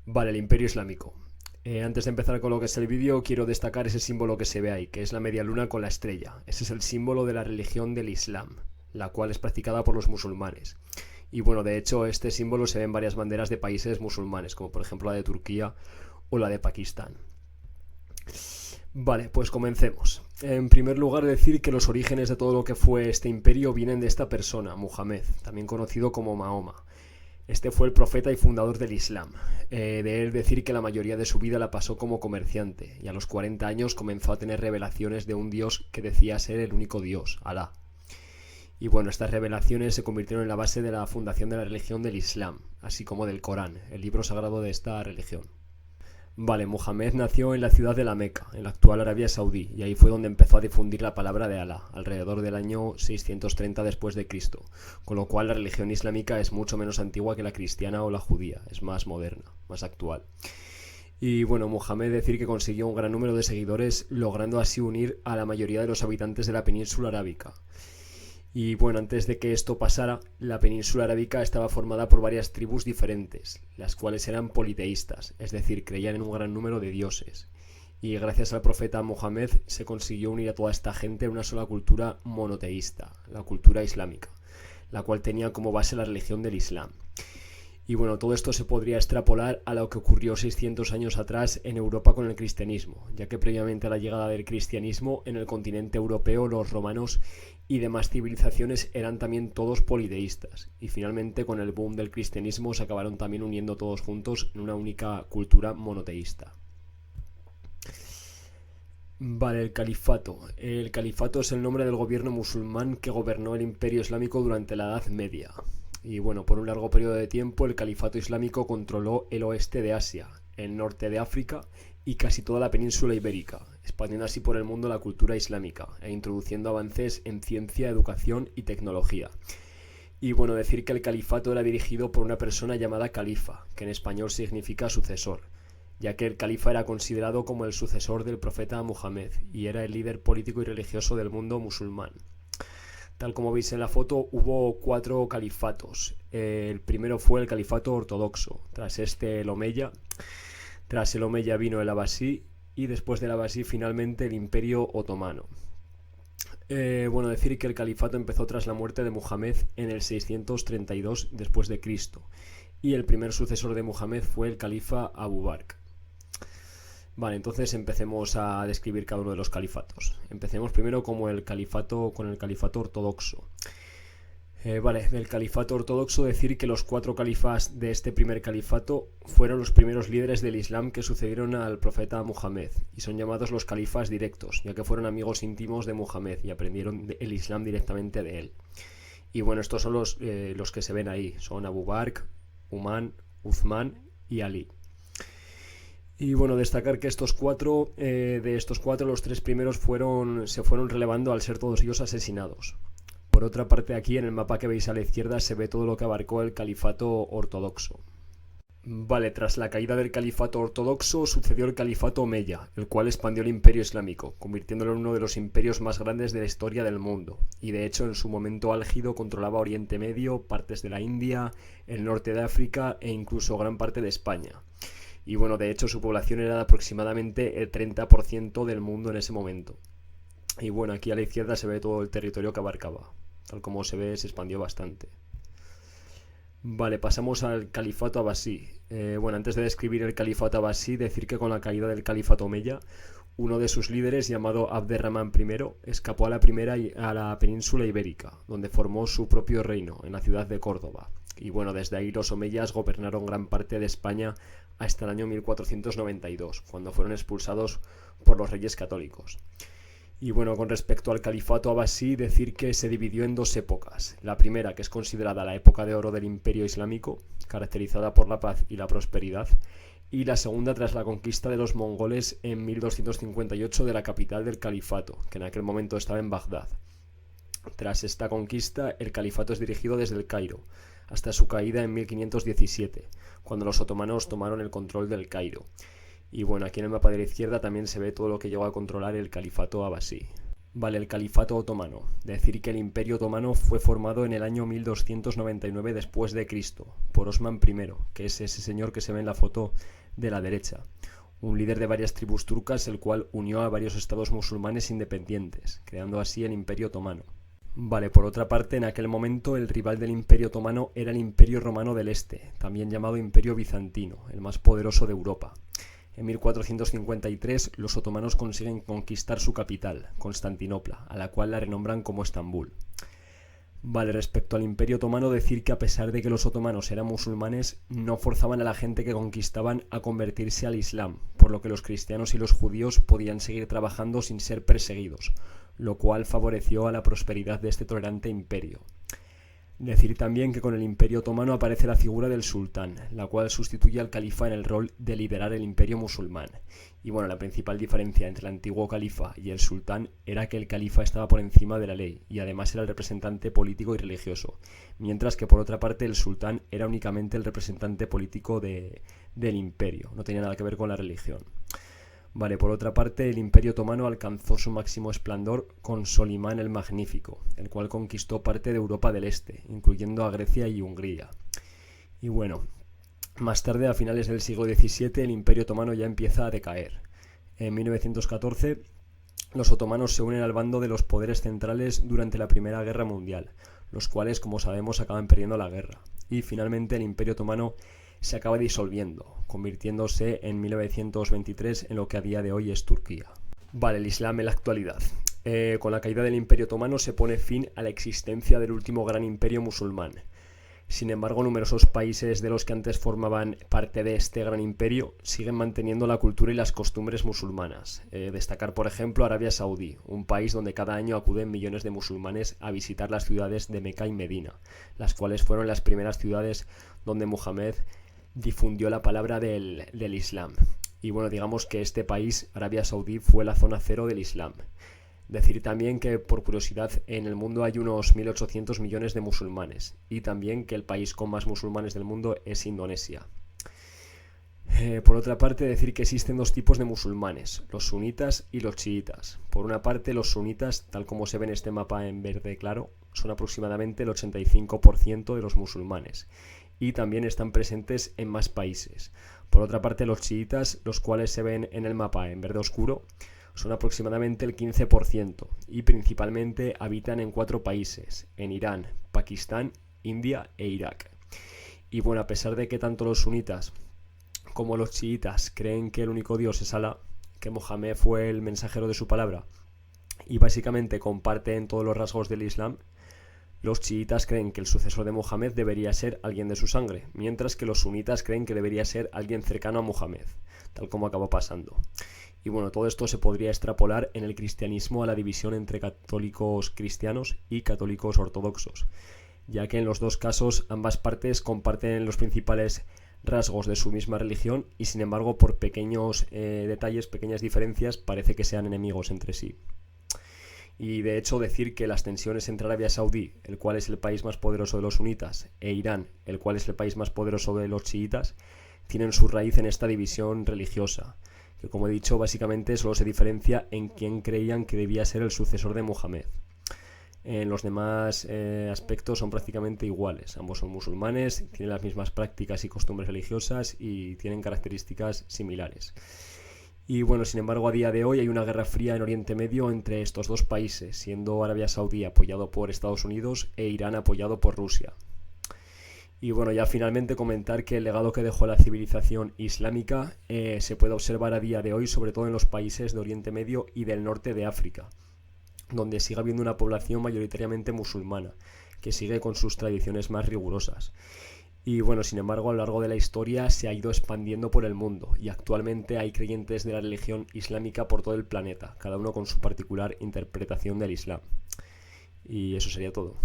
Vale, el Imperio Islámico. Antes de empezar con lo que es el vídeo, quiero destacar ese símbolo que se ve ahí, que es la media luna con la estrella. Ese es el símbolo de la religión del Islam, la cual es practicada por los musulmanes. Y bueno, de hecho, este símbolo se ve en varias banderas de países musulmanes, como por ejemplo la de Turquía o la de Pakistán. Vale, pues comencemos. En primer lugar, decir que los orígenes de todo lo que fue este imperio vienen de esta persona, Muhammad, también conocido como Mahoma. Este fue el profeta y fundador del Islam. De él decir que la mayoría de su vida la pasó como comerciante y a los 40 años comenzó a tener revelaciones de un Dios que decía ser el único Dios, Alá. Y bueno, estas revelaciones se convirtieron en la base de la fundación de la religión del Islam, así como del Corán, el libro sagrado de esta religión. Vale, Muhammad nació en la ciudad de la Meca, en la actual Arabia Saudí, y ahí fue donde empezó a difundir la palabra de Alá, alrededor del año 630 después de Cristo, con lo cual la religión islámica es mucho menos antigua que la cristiana o la judía, es más moderna, más actual. Y bueno, Muhammad decir que consiguió un gran número de seguidores, logrando así unir a la mayoría de los habitantes de la península arábica. Y bueno, antes de que esto pasara, la península arábica estaba formada por varias tribus diferentes, las cuales eran politeístas, es decir, creían en un gran número de dioses. Y gracias al profeta Mohammed se consiguió unir a toda esta gente en una sola cultura monoteísta, la cultura islámica, la cual tenía como base la religión del Islam. Y bueno, todo esto se podría extrapolar a lo que ocurrió 600 años atrás en Europa con el cristianismo, ya que previamente a la llegada del cristianismo en el continente europeo los romanos y demás civilizaciones eran también todos politeístas, y finalmente con el boom del cristianismo se acabaron también uniendo todos juntos en una única cultura monoteísta. Vale, el califato. El califato es el nombre del gobierno musulmán que gobernó el imperio islámico durante la Edad Media. Y bueno, por un largo periodo de tiempo el califato islámico controló el oeste de Asia, el norte de África y casi toda la península ibérica, expandiendo así por el mundo la cultura islámica e introduciendo avances en ciencia, educación y tecnología. Y bueno, decir que el califato era dirigido por una persona llamada califa, que en español significa sucesor, ya que el califa era considerado como el sucesor del profeta Muhammad y era el líder político y religioso del mundo musulmán. Tal como veis en la foto, hubo 4 califatos. El primero fue el califato ortodoxo, tras este el omeya. Tras el omeya vino el abasí y después del abasí finalmente el imperio otomano. Bueno, decir que el califato empezó tras la muerte de Muhammad en el 632 después de Cristo y el primer sucesor de Muhammad fue el califa Abu Bakr. Vale, entonces empecemos a describir cada uno de los califatos. Empecemos primero con el califato ortodoxo. Vale, del califato ortodoxo decir que los 4 califas de este primer califato fueron los primeros líderes del Islam que sucedieron al profeta Muhammad y son llamados los califas directos, ya que fueron amigos íntimos de Muhammad y aprendieron el Islam directamente de él. Y bueno, estos son los que se ven ahí, son Abu Bakr, Umar, Uthman y Ali. Y bueno, destacar que de estos cuatro, los 3 primeros se fueron relevando al ser todos ellos asesinados. Por otra parte, aquí en el mapa que veis a la izquierda se ve todo lo que abarcó el califato ortodoxo. Vale, tras la caída del califato ortodoxo sucedió el califato omeya, el cual expandió el imperio islámico, convirtiéndolo en uno de los imperios más grandes de la historia del mundo, y de hecho en su momento álgido controlaba Oriente Medio, partes de la India, el norte de África e incluso gran parte de España. Y bueno, de hecho su población era de aproximadamente el 30% del mundo en ese momento. Y bueno, aquí a la izquierda se ve todo el territorio que abarcaba. Tal como se ve, se expandió bastante. Vale, pasamos al califato abasí. Bueno, antes de describir el califato abasí, decir que con la caída del califato omeya, uno de sus líderes, llamado Abderramán I, escapó a la península ibérica, donde formó su propio reino, en la ciudad de Córdoba. Y bueno, desde ahí los omeyas gobernaron gran parte de España hasta el año 1492, cuando fueron expulsados por los reyes católicos. Y bueno, con respecto al califato abasí, decir que se dividió en 2 épocas. La primera, que es considerada la época de oro del imperio islámico, caracterizada por la paz y la prosperidad, y la segunda tras la conquista de los mongoles en 1258 de la capital del califato, que en aquel momento estaba en Bagdad. Tras esta conquista, el califato es dirigido desde el Cairo, hasta su caída en 1517, cuando los otomanos tomaron el control del Cairo. Y bueno, aquí en el mapa de la izquierda también se ve todo lo que llegó a controlar el califato abasí. Vale, el Califato Otomano. Decir que el Imperio Otomano fue formado en el año 1299 después de Cristo por Osman I, que es ese señor que se ve en la foto de la derecha, un líder de varias tribus turcas, el cual unió a varios estados musulmanes independientes, creando así el Imperio Otomano. Vale, por otra parte, en aquel momento el rival del Imperio Otomano era el Imperio Romano del Este, también llamado Imperio Bizantino, el más poderoso de Europa. En 1453 los otomanos consiguen conquistar su capital, Constantinopla, a la cual la renombran como Estambul. Vale, respecto al Imperio Otomano, decir que a pesar de que los otomanos eran musulmanes, no forzaban a la gente que conquistaban a convertirse al Islam, por lo que los cristianos y los judíos podían seguir trabajando sin ser perseguidos, lo cual favoreció a la prosperidad de este tolerante imperio. Decir también que con el Imperio Otomano aparece la figura del sultán, la cual sustituye al califa en el rol de liderar el imperio musulmán. Y bueno, la principal diferencia entre el antiguo califa y el sultán era que el califa estaba por encima de la ley y además era el representante político y religioso, mientras que por otra parte el sultán era únicamente el representante político del imperio, no tenía nada que ver con la religión. Vale, por otra parte, el Imperio Otomano alcanzó su máximo esplendor con Solimán el Magnífico, el cual conquistó parte de Europa del Este, incluyendo a Grecia y Hungría. Y bueno, más tarde, a finales del siglo XVII, el Imperio Otomano ya empieza a decaer. En 1914, los otomanos se unen al bando de los poderes centrales durante la Primera Guerra Mundial, los cuales, como sabemos, acaban perdiendo la guerra. Y finalmente el Imperio Otomano se acaba disolviendo, convirtiéndose en 1923 en lo que a día de hoy es Turquía. Vale, el Islam en la actualidad. Con la caída del Imperio Otomano se pone fin a la existencia del último gran imperio musulmán. Sin embargo, numerosos países de los que antes formaban parte de este gran imperio siguen manteniendo la cultura y las costumbres musulmanas. Destacar, por ejemplo, Arabia Saudí, un país donde cada año acuden millones de musulmanes a visitar las ciudades de Meca y Medina, las cuales fueron las primeras ciudades donde Muhammad difundió la palabra del Islam. Y bueno, digamos que este país, Arabia Saudí, fue la zona cero del Islam. Decir también que, por curiosidad, en el mundo hay unos 1.800 millones de musulmanes y también que el país con más musulmanes del mundo es Indonesia. Por otra parte, decir que existen dos tipos de musulmanes, los sunitas y los chiitas. Por una parte, los sunitas, tal como se ve en este mapa en verde claro, son aproximadamente el 85% de los musulmanes y también están presentes en más países. Por otra parte, los chiitas, los cuales se ven en el mapa en verde oscuro, son aproximadamente el 15% y principalmente habitan en 4 países, en Irán, Pakistán, India e Irak. Y bueno, a pesar de que tanto los sunitas como los chiitas creen que el único Dios es Alá, que Mohammed fue el mensajero de su palabra y básicamente comparten todos los rasgos del Islam, los chiitas creen que el sucesor de Mohammed debería ser alguien de su sangre, mientras que los sunitas creen que debería ser alguien cercano a Mohammed, tal como acabó pasando. Y bueno, todo esto se podría extrapolar en el cristianismo a la división entre católicos cristianos y católicos ortodoxos, ya que en los dos casos ambas partes comparten los principales rasgos de su misma religión y sin embargo por pequeños detalles, pequeñas diferencias, parece que sean enemigos entre sí. Y de hecho decir que las tensiones entre Arabia Saudí, el cual es el país más poderoso de los sunitas, e Irán, el cual es el país más poderoso de los chiitas, tienen su raíz en esta división religiosa, que como he dicho básicamente solo se diferencia en quién creían que debía ser el sucesor de Mohammed. En los demás aspectos son prácticamente iguales, ambos son musulmanes, tienen las mismas prácticas y costumbres religiosas y tienen características similares. Y bueno, sin embargo, a día de hoy hay una guerra fría en Oriente Medio entre estos dos países, siendo Arabia Saudí apoyado por Estados Unidos e Irán apoyado por Rusia. Y bueno, ya finalmente comentar que el legado que dejó la civilización islámica se puede observar a día de hoy, sobre todo en los países de Oriente Medio y del norte de África, donde sigue habiendo una población mayoritariamente musulmana, que sigue con sus tradiciones más rigurosas. Y bueno, sin embargo, a lo largo de la historia se ha ido expandiendo por el mundo y actualmente hay creyentes de la religión islámica por todo el planeta, cada uno con su particular interpretación del Islam. Y eso sería todo.